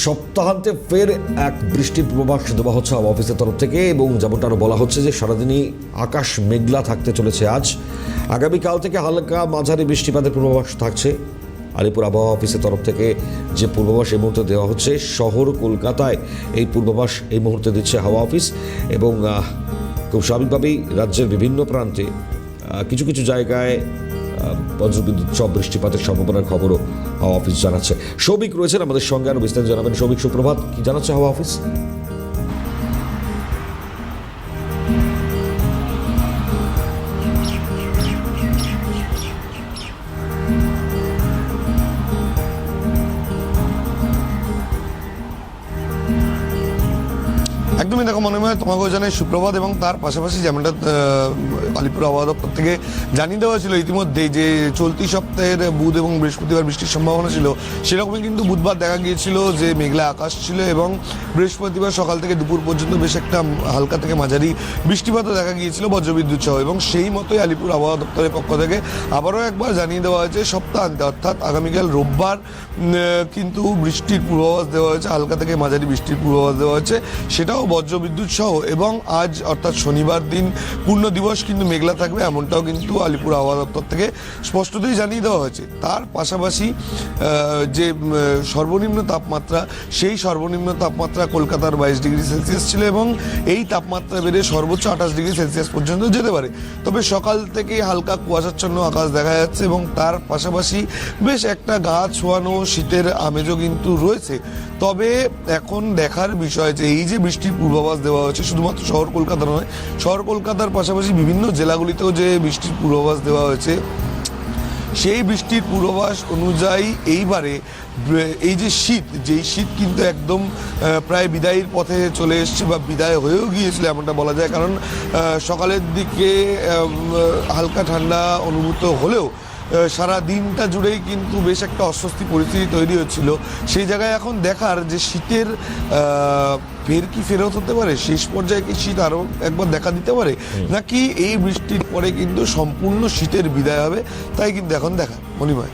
সপ্তাহান্তে ফের এক বৃষ্টির পূর্বাভাস দেওয়া হচ্ছে হাওয়া অফিসের তরফ থেকে এবং যেমনটা আরও বলা হচ্ছে যে সারাদিনই আকাশ মেঘলা থাকতে চলেছে। আজ আগামীকাল থেকে হালকা মাঝারি বৃষ্টিপাতের পূর্বাভাস থাকছে। আলিপুর আবহাওয়া অফিসের তরফ থেকে যে পূর্বাভাস এই মুহূর্তে দেওয়া হচ্ছে, শহর কলকাতায় এই পূর্বাভাস এই মুহূর্তে দিচ্ছে হাওয়া অফিস এবং খুব স্বাভাবিকভাবেই রাজ্যের বিভিন্ন প্রান্তে কিছু কিছু জায়গায় বজ্রবিদ্যুৎ সহ বৃষ্টিপাতের সম্ভাবনার খবরও হাওয়া অফিস জানাচ্ছে। সৌভিক রয়েছেন আমাদের সঙ্গে, আরও বিস্তারিত জানাবেন। সৌভিক, সুপ্রভাত। কি জানাচ্ছে হাওয়া অফিস? একদমই দেখো, মনে হয় তোমাকেও জানাই সুপ্রভাত। এবং তার পাশাপাশি যেমনটা আলিপুর আবহাওয়া দপ্তর থেকে জানিয়ে দেওয়া ছিল ইতিমধ্যেই যে চলতি সপ্তাহের বুধ এবং বৃহস্পতিবার বৃষ্টির সম্ভাবনা ছিল, সেরকমই কিন্তু বুধবার দেখা গিয়েছিল যে মেঘলা আকাশ ছিল এবং বৃহস্পতিবার সকাল থেকে দুপুর পর্যন্ত বেশ একটা হালকা থেকে মাঝারি বৃষ্টিপাতও দেখা গিয়েছিল বজ্রবিদ্যুৎ সহ। এবং সেই মতোই আলিপুর আবহাওয়া দপ্তরের পক্ষ থেকে আবারও একবার জানিয়ে দেওয়া হয়েছে সপ্তাহান্তে অর্থাৎ আগামীকাল রোববার কিন্তু বৃষ্টির পূর্বাভাস দেওয়া হয়েছে, হালকা থেকে মাঝারি বৃষ্টির পূর্বাভাস দেওয়া হয়েছে, সেটাও বজ্রবিদ্যুৎ সহ। এবং আজ অর্থাৎ শনিবার দিন পূর্ণ দিবস কিন্তু মেঘলা থাকবে, এমনটাও কিন্তু আলিপুর আবহাওয়া দপ্তর থেকে স্পষ্টতই জানিয়ে দেওয়া হয়েছে। তার পাশাপাশি যে সর্বনিম্ন তাপমাত্রা, সেই সর্বনিম্ন তাপমাত্রা কলকাতার 22 ডিগ্রি সেলসিয়াস ছিল এবং এই তাপমাত্রা বেড়ে সর্বোচ্চ 28 ডিগ্রি সেলসিয়াস পর্যন্ত যেতে পারে। তবে সকাল থেকেই হালকা কুয়াশাচ্ছন্ন আকাশ দেখা যাচ্ছে এবং তার পাশাপাশি বেশ একটা গা ছোঁয়ানো শীতের আমেজও কিন্তু রয়েছে। তবে এখন দেখার বিষয় যে এই যে বৃষ্টির পূর্বাভাস দেওয়া হয়েছে শুধুমাত্র শহর কলকাতা নয়, শহর কলকাতার পাশাপাশি বিভিন্ন জেলাগুলিতেও যে বৃষ্টির পূর্বাভাস দেওয়া হয়েছে, সেই বৃষ্টির পূর্বাভাস অনুযায়ী এইবারে এই যে শীত, যেই শীত কিন্তু একদম প্রায় বিদায়ের পথে চলে এসছে বা বিদায় হয়েও গিয়েছিল এমনটা বলা যায়। কারণ সকালের দিকে হালকা ঠান্ডা অনুভূত হলেও সারা দিনটা জুড়েই কিন্তু বেশ একটা অস্বস্তি পরিস্থিতি তৈরি হচ্ছিল। সেই জায়গায় এখন দেখার যে শীতের ফের কি ফেরত হতে পারে, শেষ পর্যায়ে কি শীত আরও একবার দেখা দিতে পারে, নাকি এই বৃষ্টির পরে কিন্তু সম্পূর্ণ শীতের বিদায় হবে, তাই কিন্তু এখন দেখা মনিময়।